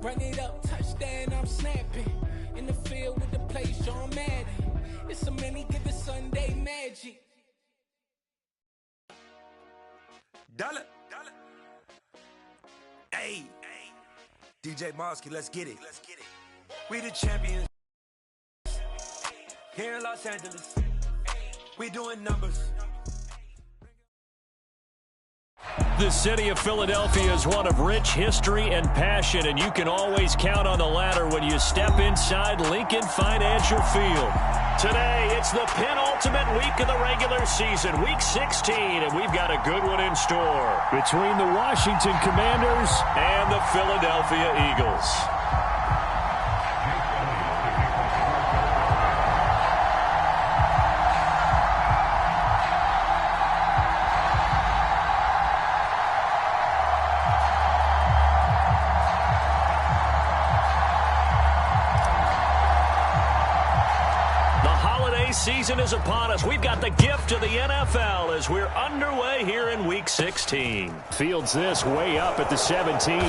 Run it up, touchdown, I'm snapping. In the field with the play, Sean Madden. It's a many given Sunday magic. Dollar. Hey, DJ Mosky, let's get it. We the champions here in Los Angeles. We doing numbers. The city of Philadelphia is one of rich history and passion, and you can always count on the ladder when you step inside Lincoln Financial Field. Today, it's the penultimate week of the regular season, week 16, and we've got a good one in store between the Washington Commanders and the Philadelphia Eagles. Season is upon us. We've got the gift of the NFL as we're underway here in Week 16. Fields this way up at the 17.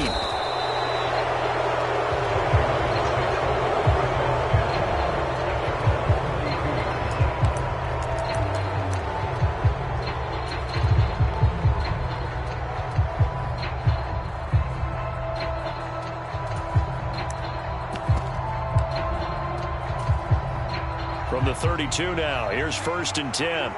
From the 32 now, here's 1st and 10.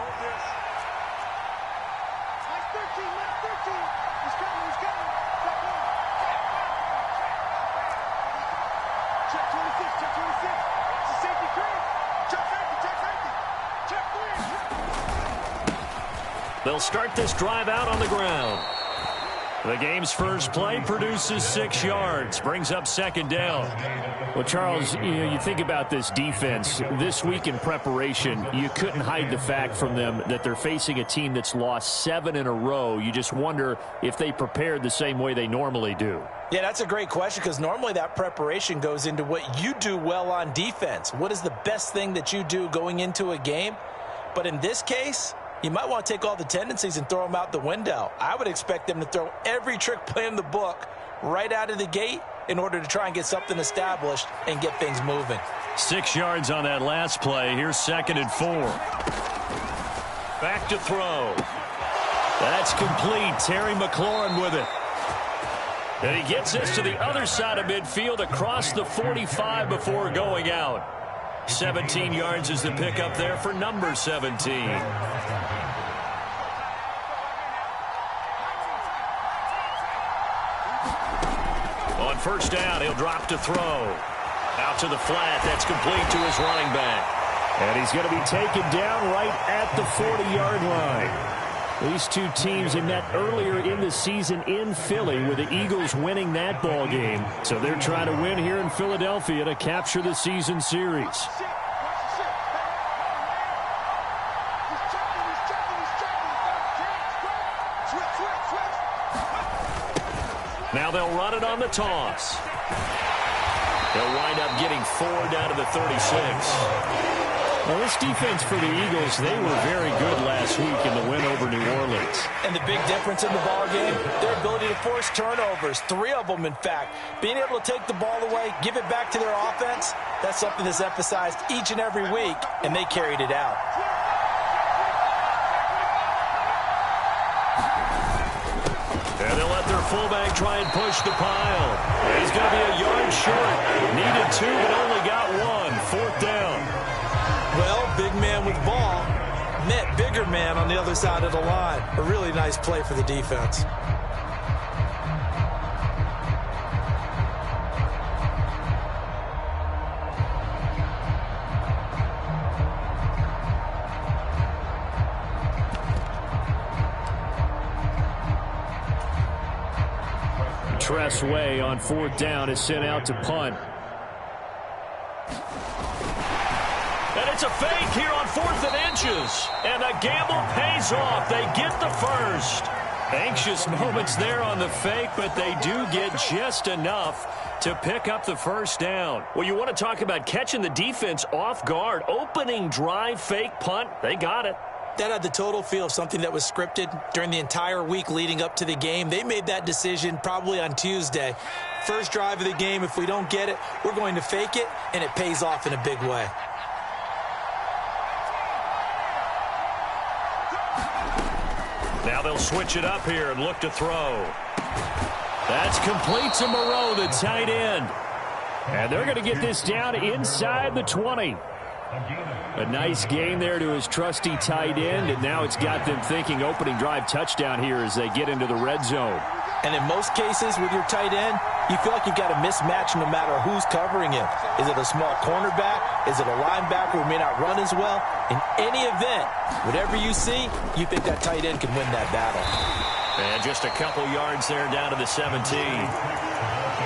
They'll start this drive out on the ground. The game's first play produces 6 yards, brings up 2nd down. Well, Charles, you think about this defense. This week in preparation, you couldn't hide the fact from them that they're facing a team that's lost 7 in a row. You just wonder if they prepared the same way they normally do. Yeah, that's a great question because normally that preparation goes into what you do well on defense. What is the best thing that you do going into a game? But in this case, you might want to take all the tendencies and throw them out the window. I would expect them to throw every trick play in the book right out of the gate in order to try and get something established and get things moving. 6 yards on that last play. Here's 2nd and 4. Back to throw. That's complete. Terry McLaurin with it. And he gets this to the other side of midfield across the 45 before going out. 17 yards is the pickup there for number 17. On 1st down, he'll drop to throw. Out to the flat. That's complete to his running back. And he's going to be taken down right at the 40-yard line. These two teams had met earlier in the season in Philly with the Eagles winning that ball game. So they're trying to win here in Philadelphia to capture the season series. Now they'll run it on the toss. They'll wind up getting 4 down to the 36. Well, this defense for the Eagles, they were very good last week in the win over New Orleans. And the big difference in the ball game, their ability to force turnovers, 3 of them, in fact. Being able to take the ball away, give it back to their offense, that's something that's emphasized each and every week, and they carried it out. And they'll let their fullback try and push the pile. He's going to be a yard short. Needed 2, but only got 1. 4th down. Well, big man with ball met bigger man on the other side of the line. A really nice play for the defense. Tressway on 4th down is sent out to punt. And it's a fake here on 4th and inches. And the gamble pays off. They get the first. Anxious moments there on the fake, but they do get just enough to pick up the 1st down. Well, you want to talk about catching the defense off guard. Opening drive, fake punt. They got it. That had the total feel of something that was scripted during the entire week leading up to the game. They made that decision probably on Tuesday. First drive of the game, if we don't get it, we're going to fake it, and it pays off in a big way. Now they'll switch it up here and look to throw. That's complete to Moreau, the tight end. And they're going to get this down inside the 20. A nice gain there to his trusty tight end, and now it's got them thinking opening drive touchdown here as they get into the red zone. And in most cases with your tight end, you feel like you've got a mismatch no matter who's covering him. Is it a small cornerback? Is it a linebacker who may not run as well? In any event, whatever you see, you think that tight end can win that battle. And just a couple yards there down to the 17.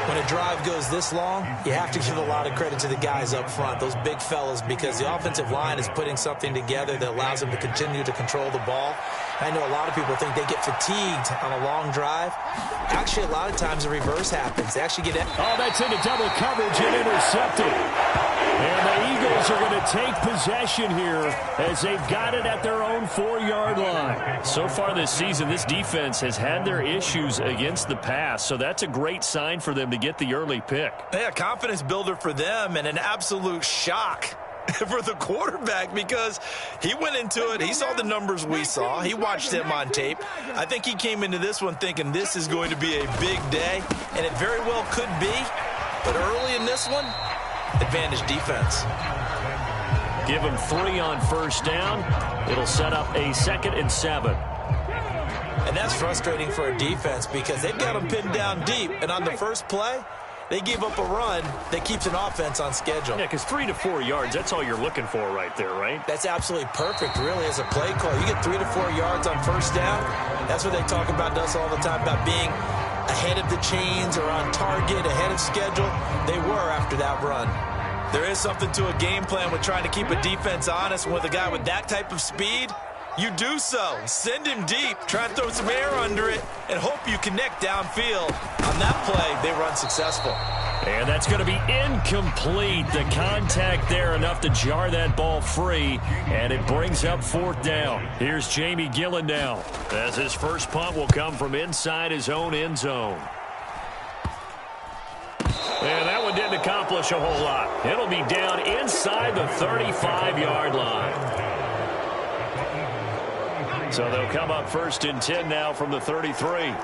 When a drive goes this long, you have to give a lot of credit to the guys up front, those big fellas, because the offensive line is putting something together that allows them to continue to control the ball. I know a lot of people think they get fatigued on a long drive. Actually, a lot of times the reverse happens. They actually get... Oh, that's into double coverage and intercepted. And the Eagles are going to take possession here as they've got it at their own 4-yard line. So far this season, this defense has had their issues against the pass, so that's a great sign for them to get the early pick. Yeah, confidence builder for them and an absolute shock for the quarterback because he went into it. He saw the numbers we saw. He watched them on tape. I think he came into this one thinking this is going to be a big day, and it very well could be. But early in this one, advantage defense. Give him 3 on first down. It'll set up a 2nd and 7. And that's frustrating for a defense because they've got them pinned down deep. And on the first play, they give up a run that keeps an offense on schedule. Yeah, because 3 to 4 yards, that's all you're looking for right there, right? That's absolutely perfect, really, as a play call. You get 3 to 4 yards on first down. That's what they talk about us all the time, about being ahead of the chains or on target, ahead of schedule. They were after that run. There is something to a game plan with trying to keep a defense honest. With a guy with that type of speed, you do so. Send him deep, try and throw some air under it, and hope you connect downfield. On that play, they run successful. And that's going to be incomplete. The contact there enough to jar that ball free, and it brings up 4th down. Here's Jamie Gillen now, as his first punt will come from inside his own end zone. And that one didn't accomplish a whole lot. It'll be down inside the 35-yard line. So they'll come up 1st and 10 now from the 33.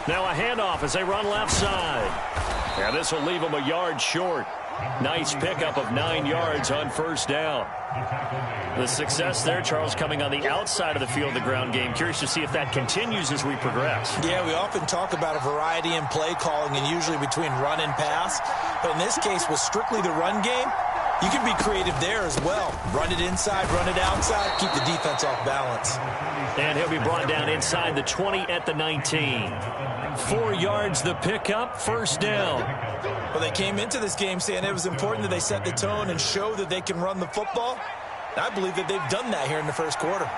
Now a handoff as they run left side. And this will leave them a yard short. Nice pickup of 9 yards on first down. The success there, Charles, coming on the outside of the field, the ground game. Curious to see if that continues as we progress. Yeah, we often talk about a variety in play calling and usually between run and pass. But in this case, with strictly the run game, you can be creative there as well. Run it inside, run it outside, keep the defense off balance. And he'll be brought down inside the 20 at the 19. 4 yards the pickup, first down. Well, they came into this game saying it was important that they set the tone and show that they can run the football. And I believe that they've done that here in the first quarter.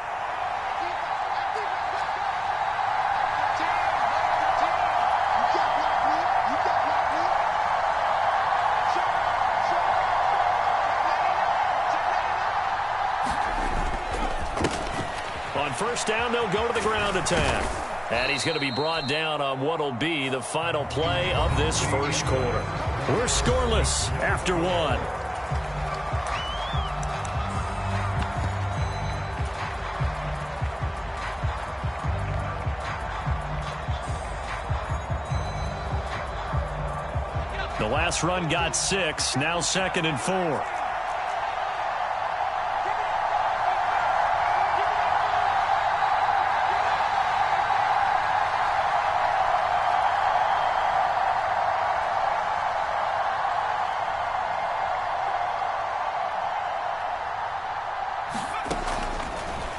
On first down, they'll go to the ground attack. And he's going to be brought down on what will be the final play of this first quarter. We're scoreless after 1. The last run got 6, now 2nd and 4.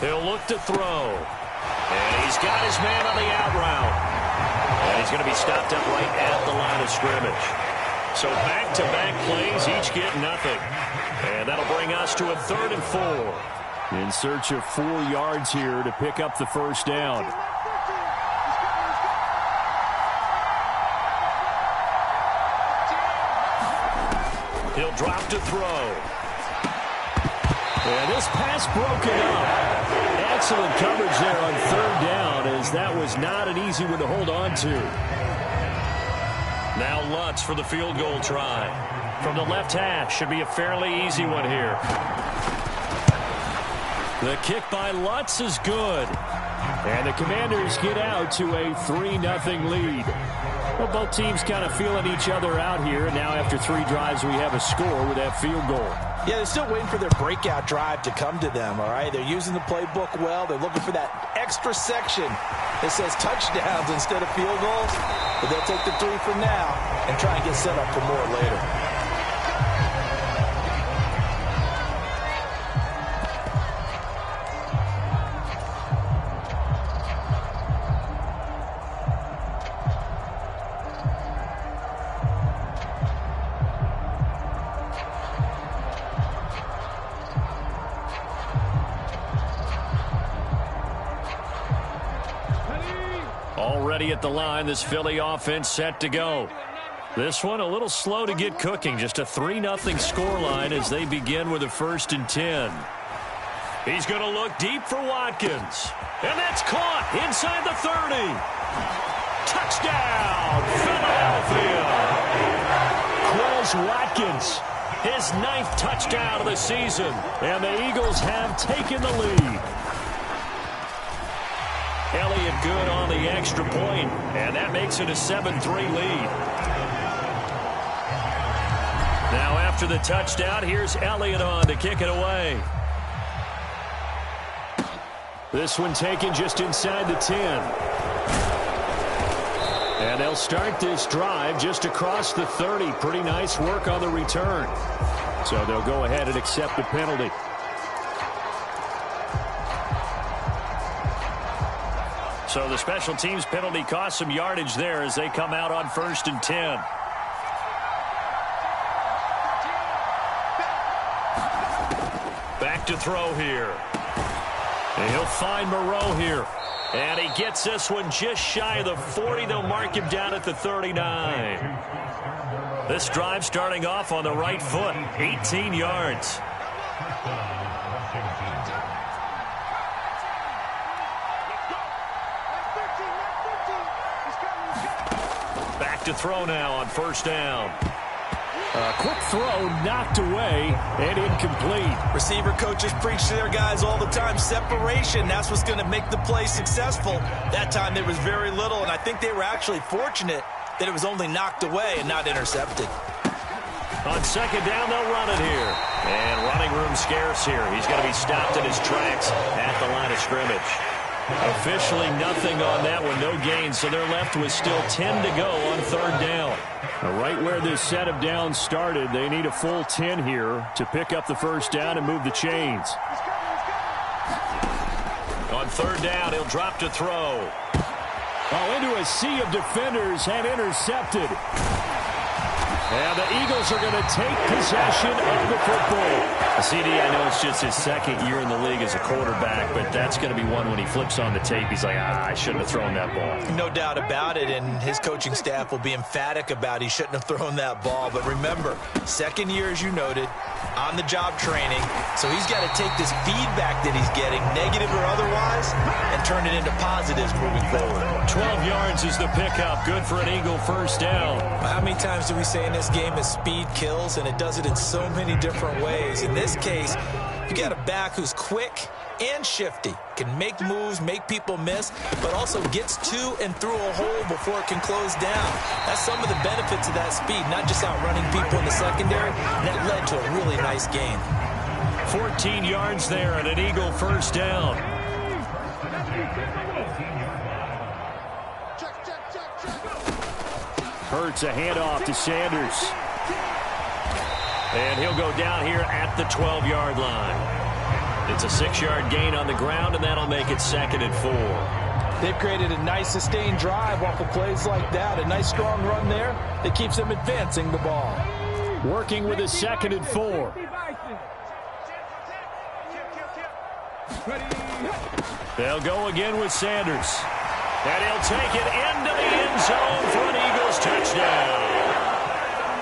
He'll look to throw. And he's got his man on the out route. And he's going to be stopped up right at the line of scrimmage. So back-to-back plays, each get nothing. And that'll bring us to a 3rd and 4. In search of 4 yards here to pick up the first down. He'll drop to throw. And this pass broken up. Excellent coverage there on third down, as that was not an easy one to hold on to. Now Lutz for the field goal try. From the left hash, should be a fairly easy one here. The kick by Lutz is good. And the Commanders get out to a 3-0 lead. Well, both teams kind of feeling each other out here. And now after 3 drives, we have a score with that field goal. Yeah, they're still waiting for their breakout drive to come to them, all right? They're using the playbook well. They're looking for that extra section that says touchdowns instead of field goals. But they'll take the 3 for now and try and get set up for more later. Already at the line, this Philly offense set to go. This one a little slow to get cooking. Just a 3-0 scoreline as they begin with a 1st and 10. He's going to look deep for Watkins. And that's caught inside the 30. Touchdown, Philadelphia. Quez Watkins, his 9th touchdown of the season. And the Eagles have taken the lead. Elliott good on the extra point, and that makes it a 7-3 lead. Now after the touchdown, here's Elliott on to kick it away. This one taken just inside the 10. And they'll start this drive just across the 30. Pretty nice work on the return. So they'll go ahead and accept the penalty. So the special teams penalty cost some yardage there as they come out on 1st and 10. Back to throw here. And he'll find Moreau here. And he gets this one just shy of the 40. They'll mark him down at the 39. This drive starting off on the right foot. 18 yards. Back to throw now on 1st down. A quick throw knocked away and incomplete. Receiver coaches preach to their guys all the time. Separation, that's what's going to make the play successful. That time there was very little, and I think they were actually fortunate that it was only knocked away and not intercepted. On 2nd down, they'll run it here. And running room scarce here. He's going to be stopped in his tracks at the line of scrimmage. Officially nothing on that one, no gain, so they're left with still 10 to go on 3rd down. Now, right where this set of downs started, they need a full 10 here to pick up the 1st down and move the chains. On 3rd down, he'll drop to throw. Oh, into a sea of defenders and intercepted. And the Eagles are going to take possession of the football. CD, I know it's just his 2nd year in the league as a quarterback, but that's going to be one when he flips on the tape. He's like, I shouldn't have thrown that ball. No doubt about it, and his coaching staff will be emphatic about he shouldn't have thrown that ball. But remember, 2nd year, as you noted, on-the-job training. So he's got to take this feedback that he's getting, negative or otherwise, and turn it into positives moving forward. 12 yards is the pickup. Good for an Eagle 1st down. How many times do we say in this game is speed kills, and it does it in so many different ways. In this case, you got a back who's quick and shifty, can make moves, make people miss, but also gets to and through a hole before it can close down. That's some of the benefits of that speed, not just outrunning people in the secondary, and that led to a really nice gain. 14 yards there and an Eagle 1st down. Hurts a handoff to Sanders. And he'll go down here at the 12-yard line. It's a 6-yard gain on the ground, and that'll make it 2nd and 4. They've created a nice sustained drive off of plays like that. A nice strong run there that keeps them advancing the ball. Working with a 2nd and 4. They'll go again with Sanders. And he'll take it into the end zone for an Eagles touchdown.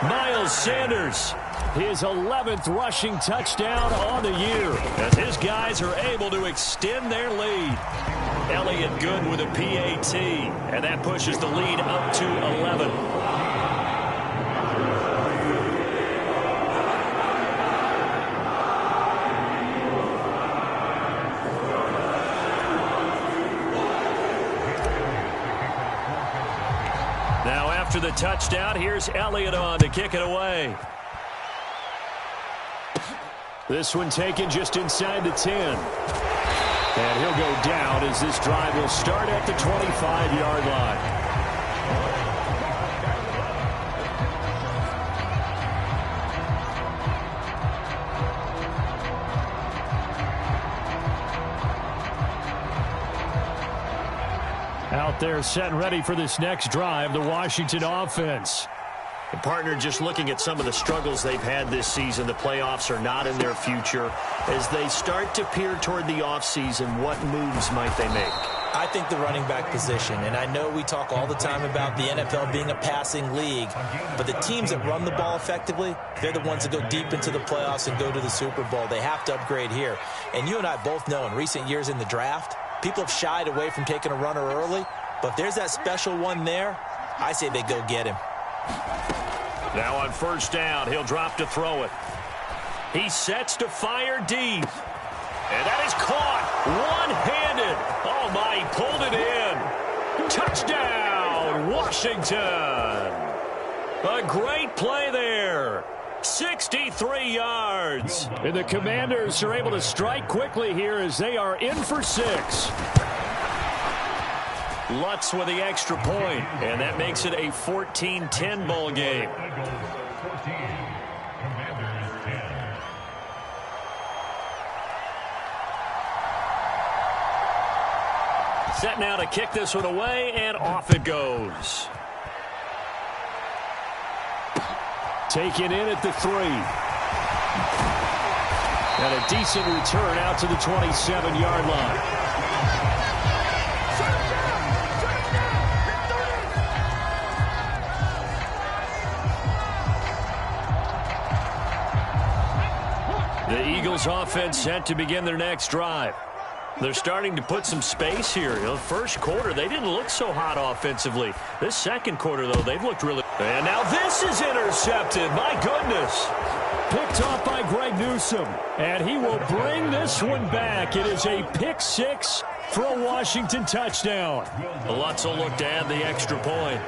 Miles Sanders his 11th rushing touchdown on the year, as his guys are able to extend their lead. Elliott good with a PAT, and that pushes the lead up to 11. Now after the touchdown, here's Elliott on to kick it away. This one taken just inside the 10. And he'll go down as this drive will start at the 25-yard line. Out there set and ready for this next drive, the Washington offense. The partner, just looking at some of the struggles they've had this season, the playoffs are not in their future. As they start to peer toward the offseason, what moves might they make? I think the running back position, and I know we talk all the time about the NFL being a passing league, but the teams that run the ball effectively, they're the ones that go deep into the playoffs and go to the Super Bowl. They have to upgrade here. And you and I both know in recent years in the draft, people have shied away from taking a runner early, but if there's that special one there, I say they go get him. Now on first down, he'll drop to throw it. He sets to fire deep. And that is caught one-handed. Oh, my, he pulled it in. Touchdown, Washington. A great play there. 63 yards. And the Commanders are able to strike quickly here as they are in for 6. Lutz with the extra point, and that makes it a 14-10 ball game. Set now to kick this one away, and off it goes. Taken in at the 3. And a decent return out to the 27-yard line. The Eagles offense set to begin their next drive. They're starting to put some space here. You know, first quarter, they didn't look so hot offensively. This second quarter, though, they've looked really... And now this is intercepted. My goodness. Picked off by Greg Newsome. And he will bring this one back. It is a pick 6 for a Washington touchdown. Lutz will look to add the extra point.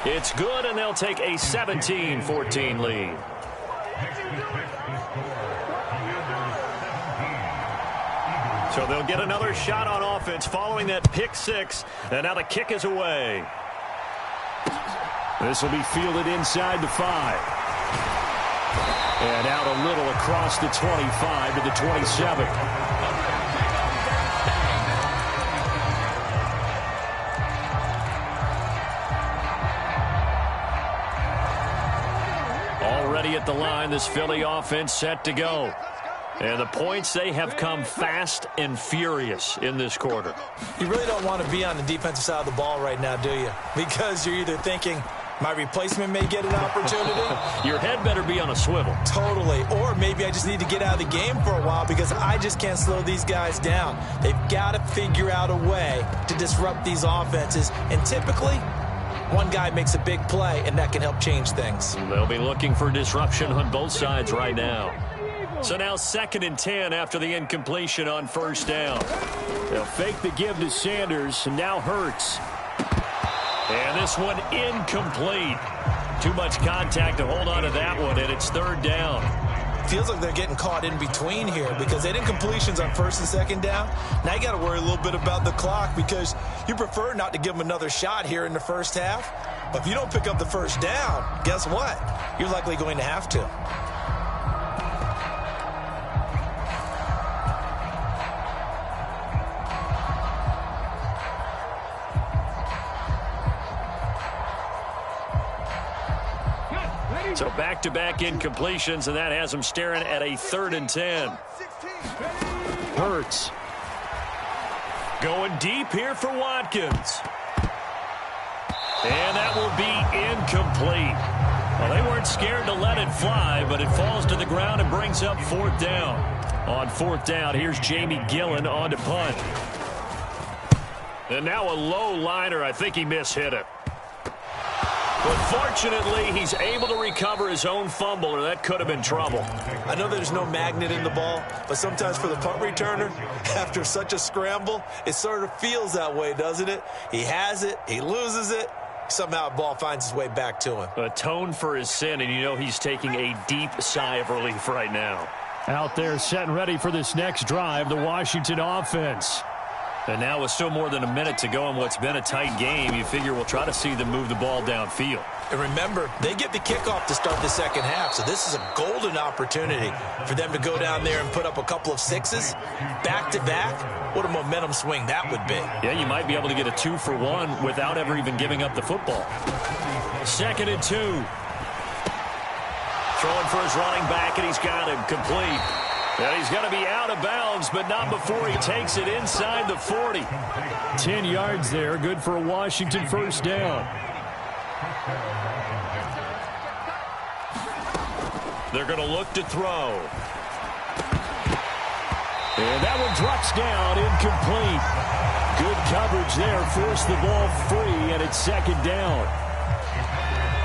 It's good, and they'll take a 17-14 lead. So they'll get another shot on offense following that pick 6, and now the kick is away. This will be fielded inside the 5. And out a little across the 25 to the 27. Already at the line, this Philly offense set to go. And the points, they have come fast and furious in this quarter. You really don't want to be on the defensive side of the ball right now, do you? Because you're either thinking, my replacement may get an opportunity. Your head better be on a swivel. Totally. Or maybe I just need to get out of the game for a while because I just can't slow these guys down. They've got to figure out a way to disrupt these offenses. And typically, one guy makes a big play, and that can help change things. They'll be looking for disruption on both sides right now. So now 2nd and 10 after the incompletion on first down. They'll fake the give to Sanders, and now Hurts. And this one incomplete. Too much contact to hold on to that one, and it's 3rd down. Feels like they're getting caught in between here because they did incompletions on 1st and 2nd down. Now you got to worry a little bit about the clock because you prefer not to give them another shot here in the first half. But if you don't pick up the 1st down, guess what? You're likely going to have to. So back-to-back incompletions, and that has them staring at a 3rd and 10. Hurts. Going deep here for Watkins. And that will be incomplete. Well, they weren't scared to let it fly, but it falls to the ground and brings up fourth down. On fourth down, here's Jamie Gillen on to punt. And now a low liner. I think he mishit it. But fortunately, he's able to recover his own fumble, or that could have been trouble. I know there's no magnet in the ball, but sometimes for the punt returner, after such a scramble, it sort of feels that way, doesn't it? He has it, he loses it, somehow the ball finds its way back to him. Atoned for his sin, and you know he's taking a deep sigh of relief right now. Out there set and ready for this next drive, the Washington offense. And now with still more than a minute to go in what's been a tight game, you figure we'll try to see them move the ball downfield. And remember, they get the kickoff to start the second half, so this is a golden opportunity for them to go down there and put up a couple of sixes back-to-back. What a momentum swing that would be. Yeah, you might be able to get a 2-for-1 without ever even giving up the football. 2nd and 2. Throwing for his running back, and he's got him complete. And he's going to be out of bounds, but not before he takes it inside the 40. 10 yards there, good for a Washington first down. They're going to look to throw. And that one drops down, incomplete. Good coverage there, forced the ball free, and it's 2nd down.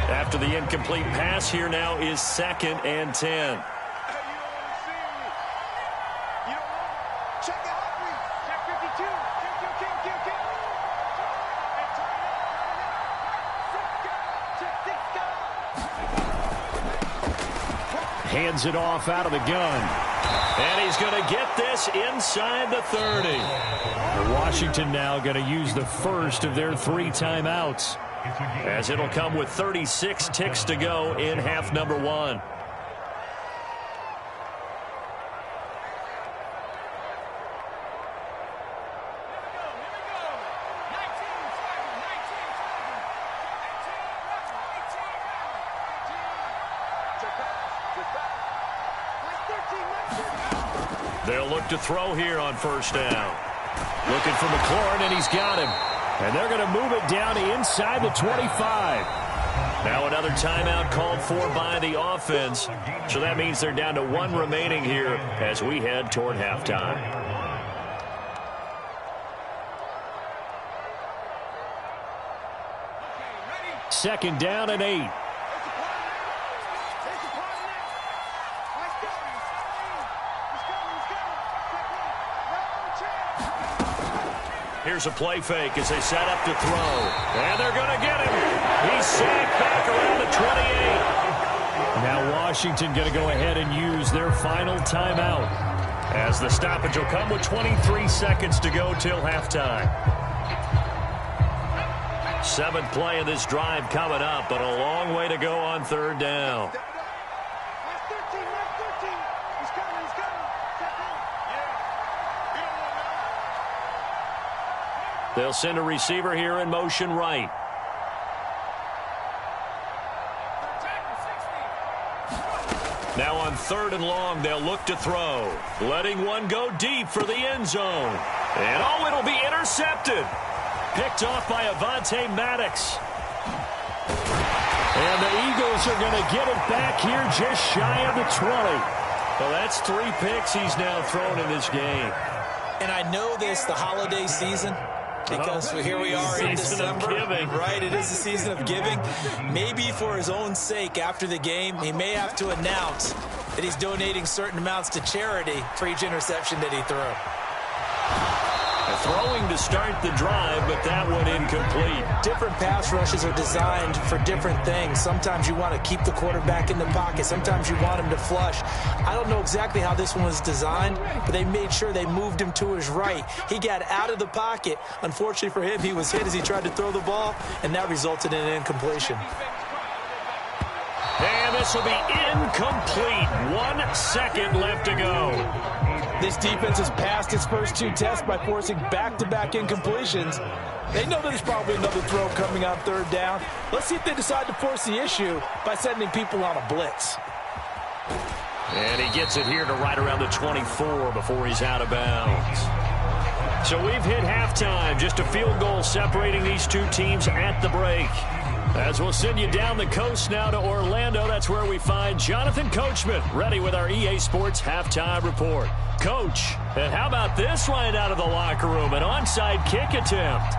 After the incomplete pass, here now is 2nd and 10. Hands it off out of the gun. And he's going to get this inside the 30. Washington now going to use the first of their 3 timeouts, as it'll come with 36 ticks to go in half number 1. They'll look to throw here on first down. Looking for McLaurin, and he's got him. And they're going to move it down inside the 25. Now another timeout called for by the offense. So that means they're down to 1 remaining here as we head toward halftime. Second down and 8. Here's a play fake as they set up to throw. And they're going to get him. He's sacked back around the 28. Now Washington going to go ahead and use their final timeout, as the stoppage will come with 23 seconds to go till halftime. 7th play of this drive coming up, but a long way to go on 3rd down. They'll send a receiver here in motion right. Now on 3rd and long, they'll look to throw. Letting one go deep for the end zone. And oh, it'll be intercepted. Picked off by Avonte Maddox. And the Eagles are going to get it back here just shy of the 20. Well, that's 3 picks he's now thrown in this game. And I know this, the holiday season, because here we are in December, right? It is the season of giving. Maybe for his own sake, after the game, he may have to announce that he's donating certain amounts to charity for each interception that he threw. Throwing to start the drive, but that one incomplete. Different pass rushes are designed for different things. Sometimes you want to keep the quarterback in the pocket. Sometimes you want him to flush. I don't know exactly how this one was designed, but they made sure they moved him to his right. He got out of the pocket. Unfortunately for him, he was hit as he tried to throw the ball, and that resulted in an incompletion. And this will be incomplete. 1 second left to go. This defense has passed its first 2 tests by forcing back-to-back incompletions. They know there's probably another throw coming on 3rd down. Let's see if they decide to force the issue by sending people on a blitz. And he gets it here to right around the 24 before he's out of bounds. So we've hit halftime. Just a field goal separating these two teams at the break. As we'll send you down the coast now to Orlando, that's where we find Jonathan Coachman, ready with our EA Sports Halftime Report. Coach, and how about this right out of the locker room? An onside kick attempt.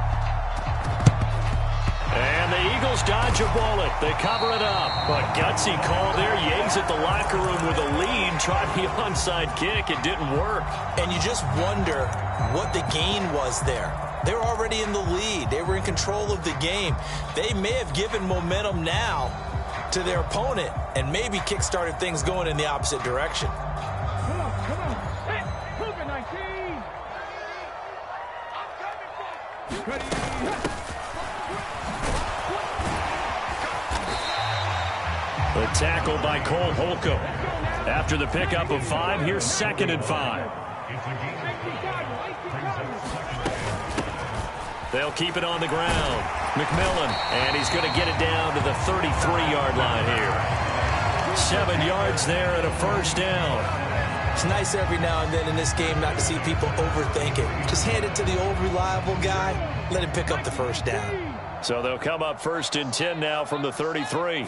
And the Eagles dodge a bullet. They cover it up. A gutsy call there. Yates at the locker room with a lead. Tried the onside kick. It didn't work. And you just wonder what the gain was there. They were already in the lead. They were in control of the game. They may have given momentum now to their opponent and maybe kick-started things going in the opposite direction. Come on. Hey, move it, 19. I'm coming for you. The tackle by Cole Holcomb. After the pickup of 5, here's 2nd and 5. They'll keep it on the ground. McMillan, and he's going to get it down to the 33-yard line here. 7 yards there and a first down. It's nice every now and then in this game not to see people overthink it. Just hand it to the old reliable guy. Let him pick up the first down. So they'll come up 1st and 10 now from the 33.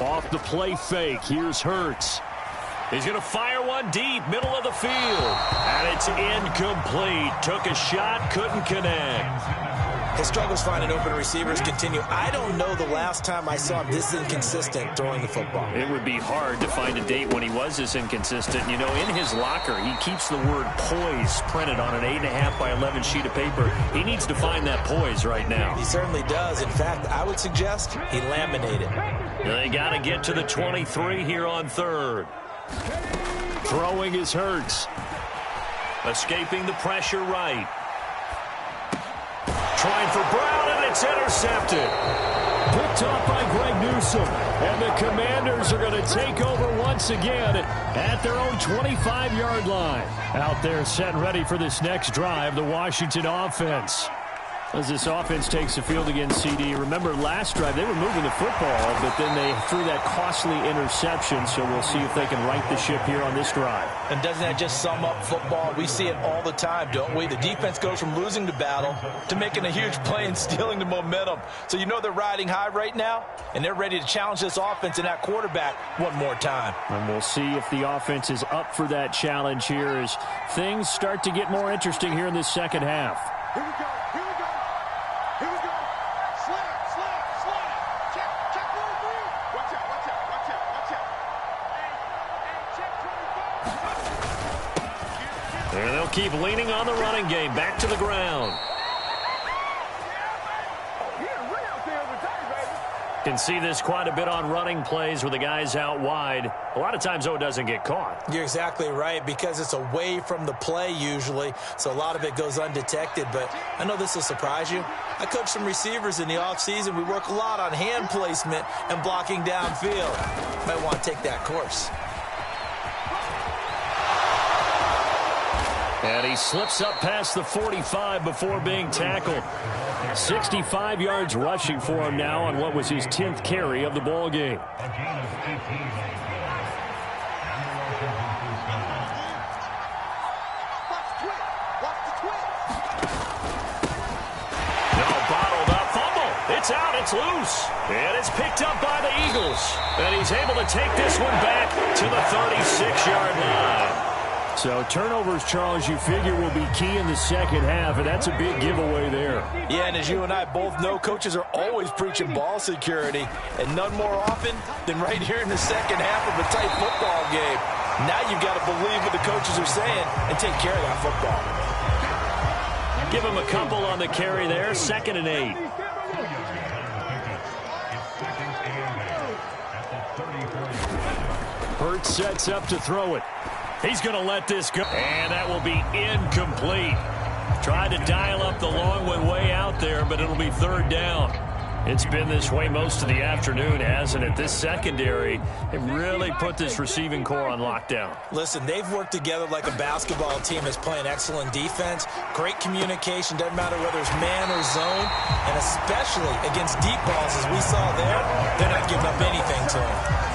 Off the play fake, here's Hurts. He's going to fire one deep, middle of the field. And it's incomplete. Took a shot, couldn't connect. His struggles finding open receivers continue. I don't know the last time I saw him this inconsistent throwing the football. It would be hard to find a date when he was this inconsistent. You know, in his locker, he keeps the word poise printed on an 8.5 by 11 sheet of paper. He needs to find that poise right now. He certainly does. In fact, I would suggest he laminate it. They got to get to the 23 here on 3rd. Throwing is Hurts. Escaping the pressure right. Trying for Brown, and it's intercepted. Picked off by Greg Newsome. And the Commanders are going to take over once again at their own 25-yard line. Out there set and ready for this next drive, the Washington offense. As this offense takes the field against CD. Remember, last drive, they were moving the football, but then they threw that costly interception, so we'll see if they can right the ship here on this drive. And doesn't that just sum up football? We see it all the time, don't we? The defense goes from losing the battle to making a huge play and stealing the momentum. So you know they're riding high right now, and they're ready to challenge this offense and that quarterback one more time. And we'll see if the offense is up for that challenge here as things start to get more interesting here in this second half. Here we go. And they'll keep leaning on the running game. Back to the ground. Can see this quite a bit on running plays with the guys out wide. A lot of times, though, it doesn't get caught. You're exactly right, because it's away from the play usually, so a lot of it goes undetected. But I know this will surprise you. I coach some receivers in the offseason. We work a lot on hand placement and blocking downfield. Might want to take that course. And he slips up past the 45 before being tackled. 65 yards rushing for him now on what was his 10th carry of the ball game. It's out, it's loose, and it's picked up by the Eagles. And he's able to take this one back to the 36-yard line. So turnovers, Charles, you figure will be key in the second half, and that's a big giveaway there. Yeah, and as you and I both know, coaches are always preaching ball security, and none more often than right here in the second half of a tight football game. Now you've got to believe what the coaches are saying and take care of that football. Give him a couple on the carry there, 2nd and 8. Hurts sets up to throw it. He's going to let this go. And that will be incomplete. Tried to dial up the long one way out there, but it'll be 3rd down. It's been this way most of the afternoon, hasn't it? This secondary, it really put this receiving core on lockdown. Listen, they've worked together like a basketball team that's playing excellent defense. Great communication, doesn't matter whether it's man or zone. And especially against deep balls, as we saw there, they're not giving up anything to them.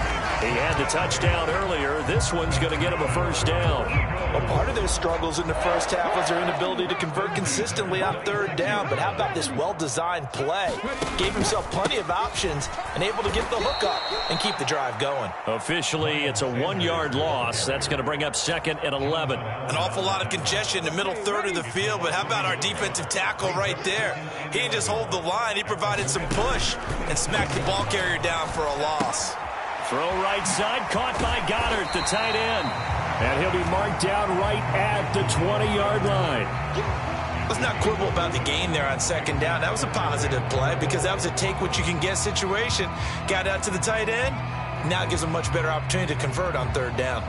He had the touchdown earlier. This one's going to get him a first down. Well, part of their struggles in the first half was their inability to convert consistently on third down. But how about this well-designed play? Gave himself plenty of options and able to get the hook up and keep the drive going. Officially, it's a 1-yard loss. That's going to bring up 2nd and 11. An awful lot of congestion in the middle third of the field, but how about our defensive tackle right there? He didn't just hold the line. He provided some push and smacked the ball carrier down for a loss. Throw right side, caught by Goddard, the tight end. And he'll be marked down right at the 20-yard line. Let's not quibble about the gain there on 2nd down. That was a positive play because that was a take-what-you-can-get situation. Got out to the tight end. Now it gives a much better opportunity to convert on 3rd down.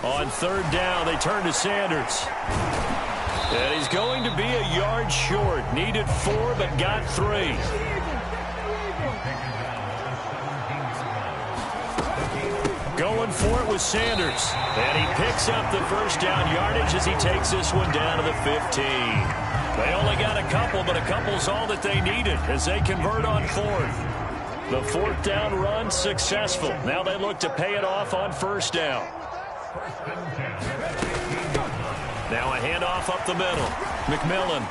On 3rd down, they turn to Sanders. And he's going to be a yard short. Needed 4, but got 3. Going for it with Sanders. And he picks up the first down yardage as he takes this one down to the 15. They only got a couple, but a couple's all that they needed as they convert on 4th. The 4th down run successful. Now they look to pay it off on 1st down. Now a handoff up the middle. McMillan.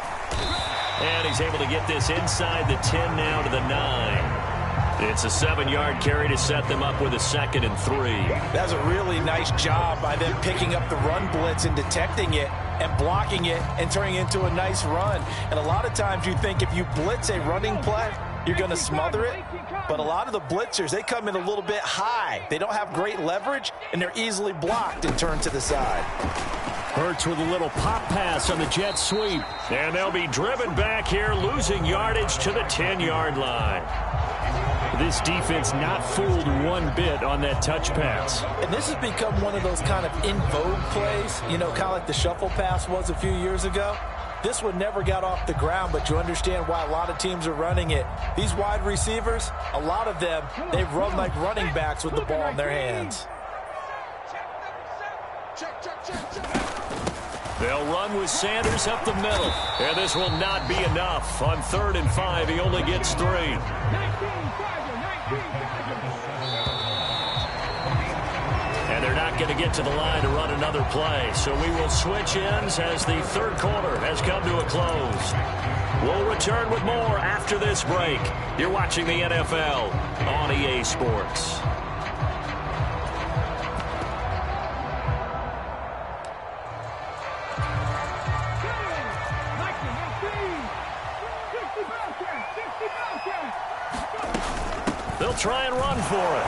And he's able to get this inside the 10 now to the 9. It's a 7-yard carry to set them up with a 2nd and 3. That was a really nice job by them picking up the run blitz and detecting it and blocking it and turning it into a nice run. And a lot of times you think if you blitz a running play, you're going to smother it. But a lot of the blitzers, they come in a little bit high. They don't have great leverage, and they're easily blocked and turned to the side. Hurts with a little pop pass on the jet sweep. And they'll be driven back here, losing yardage to the 10-yard line. This defense not fooled one bit on that touch pass. And this has become one of those kind of in vogue plays, you know, kind of like the shuffle pass was a few years ago. This one never got off the ground, but you understand why a lot of teams are running it. These wide receivers, a lot of them, they run like running backs with the ball in their hands. They'll run with Sanders up the middle. And this will not be enough. On 3rd and 5, he only gets 3. And they're not going to get to the line to run another play. So we will switch ends as the 3rd quarter has come to a close. We'll return with more after this break. You're watching the NFL on EA Sports. They'll try and run for it.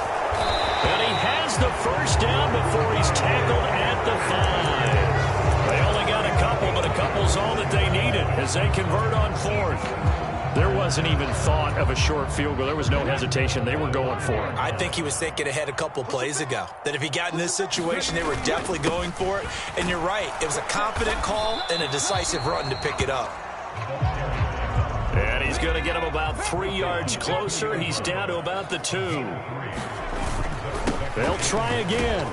And he has the first down before he's tackled at the 5. They only got a couple, but a couple's all that they needed as they convert on 4th. There wasn't even thought of a short field goal. There was no hesitation. They were going for it. I think he was thinking ahead a couple plays ago, that if he got in this situation, they were definitely going for it. And you're right. It was a confident call and a decisive run to pick it up. And he's going to get him about 3 yards closer. He's down to about the 2. They'll try again.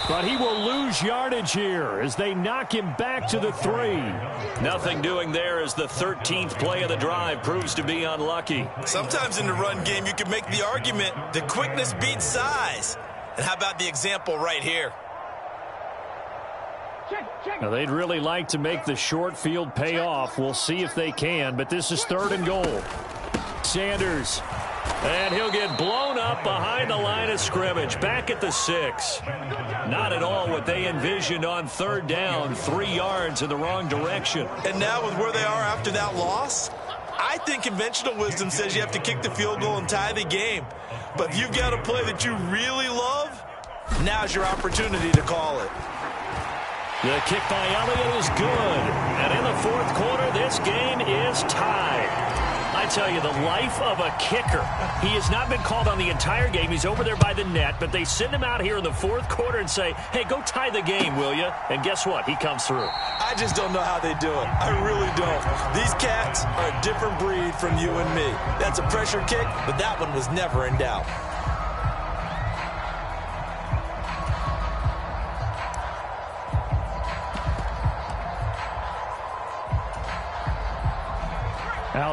But he will lose yardage here as they knock him back to the 3. Nothing doing there as the 13th play of the drive proves to be unlucky. Sometimes in the run game, you can make the argument that quickness beats size. And how about the example right here? Now, they'd really like to make the short field pay off. We'll see if they can, but this is 3rd and goal. Sanders, and he'll get blown up behind the line of scrimmage, back at the 6. Not at all what they envisioned on 3rd down, 3 yards in the wrong direction. And now with where they are after that loss, I think conventional wisdom says you have to kick the field goal and tie the game. But if you've got a play that you really love, now's your opportunity to call it. The kick by Elliott is good. And in the 4th quarter, this game is tied. I tell you, the life of a kicker. He has not been called on the entire game. He's over there by the net, but they send him out here in the 4th quarter and say, hey, go tie the game, will you? And guess what? He comes through. I just don't know how they do it. I really don't. These cats are a different breed from you and me. That's a pressure kick, but that one was never in doubt.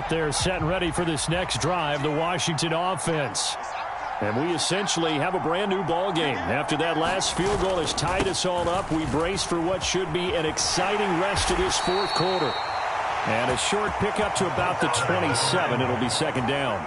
out there set and ready for this next drive, the Washington offense. And we essentially have a brand-new ball game. After that last field goal has tied us all up, we brace for what should be an exciting rest of this fourth quarter. And a short pickup to about the 27. It'll be second down.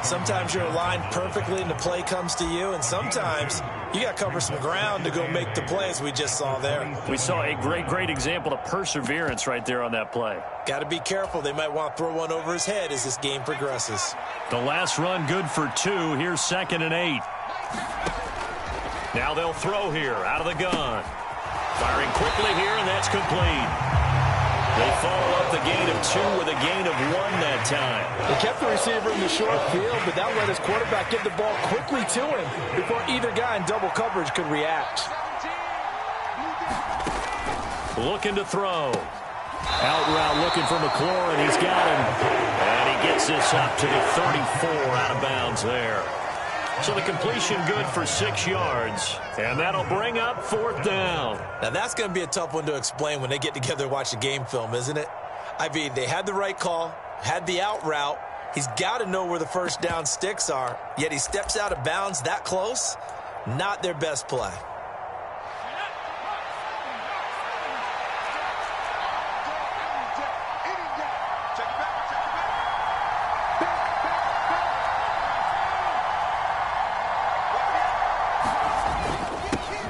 Sometimes you're aligned perfectly and the play comes to you, and sometimes you got to cover some ground to go make the plays we just saw there. We saw a great example of perseverance right there on that play. Got to be careful. They might want to throw one over his head as this game progresses. The last run good for 2. Here's 2nd and 8. Now they'll throw here out of the gun. Firing quickly here, and that's complete. They follow up the gain of 2 with a gain of 1 that time. They kept the receiver in the short field, but that let his quarterback get the ball quickly to him before either guy in double coverage could react. Looking to throw. Out route looking for McLaurin. He's got him. And he gets this up to the 34 out of bounds there. So the completion good for 6 yards. And that'll bring up 4th down. Now that's going to be a tough one to explain when they get together and watch the game film, isn't it? I mean, they had the right call, had the out route. He's got to know where the first down sticks are, yet he steps out of bounds that close. Not their best play.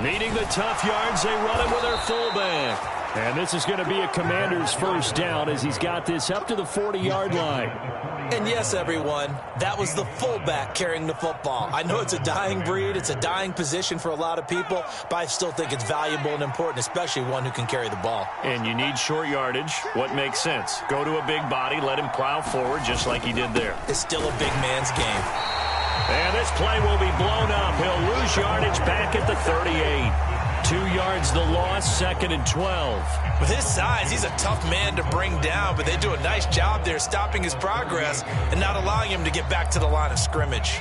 Needing the tough yards, they run it with their fullback. And this is going to be a Commander's first down as he's got this up to the 40-yard line. And yes, everyone, that was the fullback carrying the football. I know it's a dying breed, it's a dying position for a lot of people, but I still think it's valuable and important, especially one who can carry the ball. And you need short yardage. What makes sense? Go to a big body, let him plow forward just like he did there. It's still a big man's game. And this play will be blown up. He'll lose yardage back at the 38. 2 yards the loss, 2nd and 12. With his size, he's a tough man to bring down, but they do a nice job there stopping his progress and not allowing him to get back to the line of scrimmage.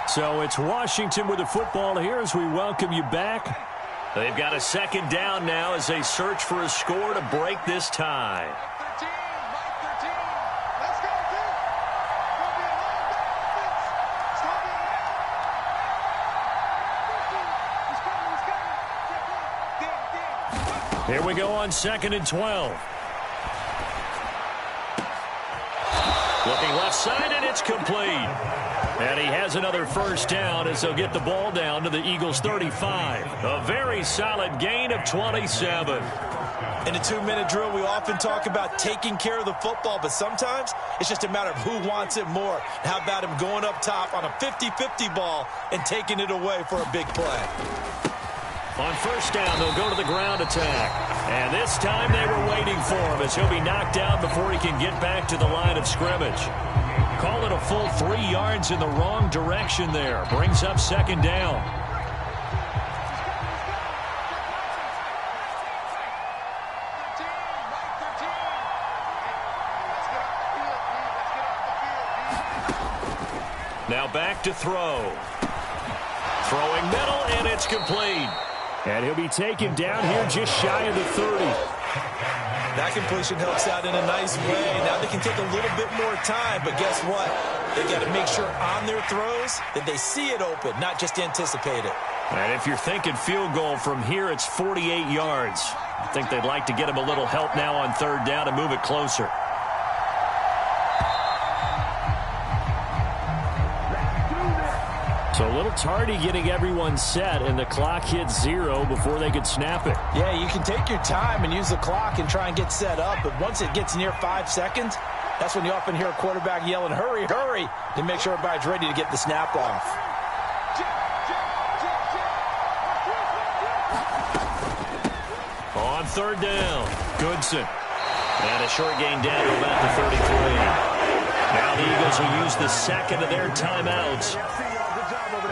So it's Washington with the football here as we welcome you back. They've got a 2nd down now as they search for a score to break this tie. Here we go on 2nd and 12. Looking left side, and it's complete. And he has another first down as they'll get the ball down to the Eagles' 35. A very solid gain of 27. In a 2-minute drill, we often talk about taking care of the football, but sometimes it's just a matter of who wants it more. How about him going up top on a 50-50 ball and taking it away for a big play? On first down, they'll go to the ground attack. And this time they were waiting for him as he'll be knocked down before he can get back to the line of scrimmage. Call it a full 3 yards in the wrong direction there. Brings up 2nd down. Now back to throw. Throwing middle, and it's complete. And he'll be taken down here just shy of the 30. That completion helps out in a nice way. Now they can take a little bit more time, but guess what? They got to make sure on their throws that they see it open, not just anticipate it. And if you're thinking field goal from here, it's 48 yards. I think they'd like to get him a little help now on 3rd down to move it closer. So a little tardy getting everyone set, and the clock hits 0 before they could snap it. Yeah, you can take your time and use the clock and try and get set up, but once it gets near 5 seconds, that's when you often hear a quarterback yelling, hurry, hurry, to make sure everybody's ready to get the snap off. On 3rd down, Goodson. And a short gain down to about the 33. Now the Eagles will use the 2nd of their timeouts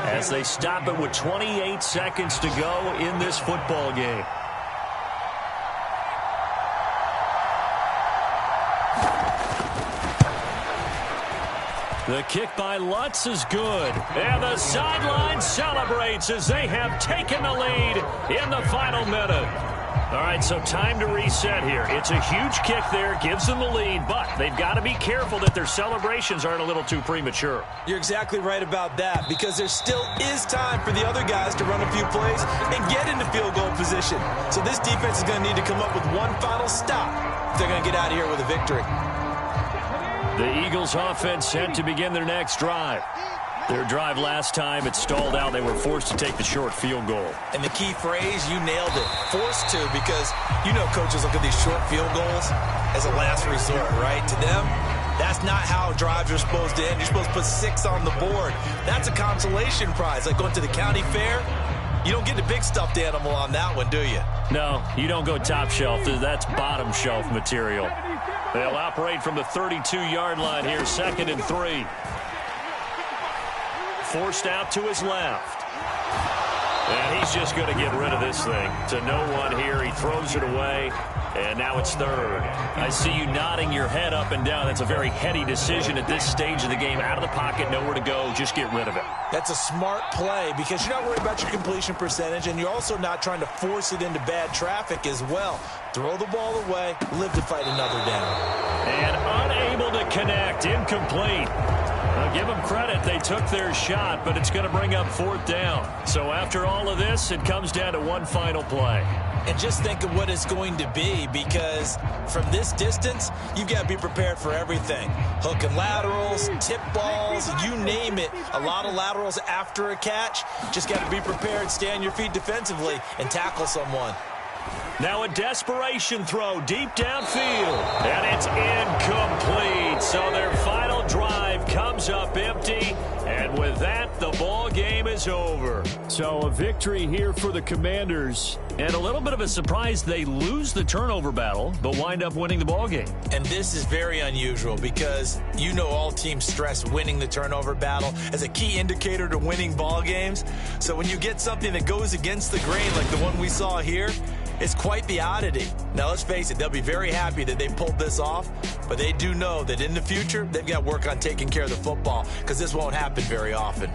as they stop it with 28 seconds to go in this football game. The kick by Lutz is good. And the sideline celebrates as they have taken the lead in the final minute. All right, so time to reset here. It's a huge kick there, gives them the lead, but they've got to be careful that their celebrations aren't a little too premature. You're exactly right about that, because there still is time for the other guys to run a few plays and get into field goal position. So this defense is going to need to come up with one final stop if they're going to get out of here with a victory. The Eagles offense set to begin their next drive. Their drive last time, it stalled out. They were forced to take the short field goal. And the key phrase, you nailed it, forced to, because you know coaches look at these short field goals as a last resort, right? To them, that's not how drives are supposed to end. You're supposed to put 6 on the board. That's a consolation prize, like going to the county fair. You don't get the big stuffed animal on that one, do you? No, you don't go top shelf. That's bottom shelf material. They'll operate from the 32-yard line here, 2nd and 3. Forced out to his left. And he's just going to get rid of this thing. To no one here. He throws it away. And now it's 3rd. I see you nodding your head up and down. That's a very heady decision at this stage of the game. Out of the pocket, nowhere to go. Just get rid of it. That's a smart play because you're not worried about your completion percentage, and you're also not trying to force it into bad traffic as well. Throw the ball away, live to fight another down. And unable to connect. Incomplete. Now, give them credit. They took their shot, but it's going to bring up 4th down. So after all of this, it comes down to one final play. And just think of what it's going to be, because from this distance, you've got to be prepared for everything. Hook and laterals, tip balls, you name it. A lot of laterals after a catch. Just got to be prepared, stay on your feet defensively, and tackle someone. Now a desperation throw deep downfield. And it's incomplete. So their final drive comes up empty. And with that, the ball game is over. So a victory here for the Commanders. And a little bit of a surprise, they lose the turnover battle, but wind up winning the ball game. And this is very unusual because you know all teams stress winning the turnover battle as a key indicator to winning ball games. So when you get something that goes against the grain like the one we saw here, it's quite the oddity. Now, let's face it, they'll be very happy that they pulled this off, but they do know that in the future, they've got to work on taking care of the football because this won't happen very often.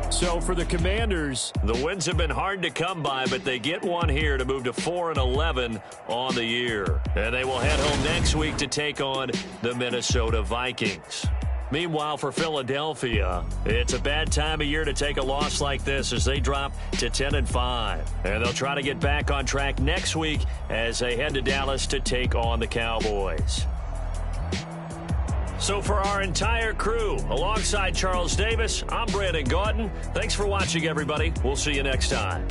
So for the Commanders, the wins have been hard to come by, but they get one here to move to 4-11 on the year. And they will head home next week to take on the Minnesota Vikings. Meanwhile, for Philadelphia, it's a bad time of year to take a loss like this as they drop to 10-5. And they'll try to get back on track next week as they head to Dallas to take on the Cowboys. So for our entire crew, alongside Charles Davis, I'm Brandon Gaudin. Thanks for watching, everybody. We'll see you next time.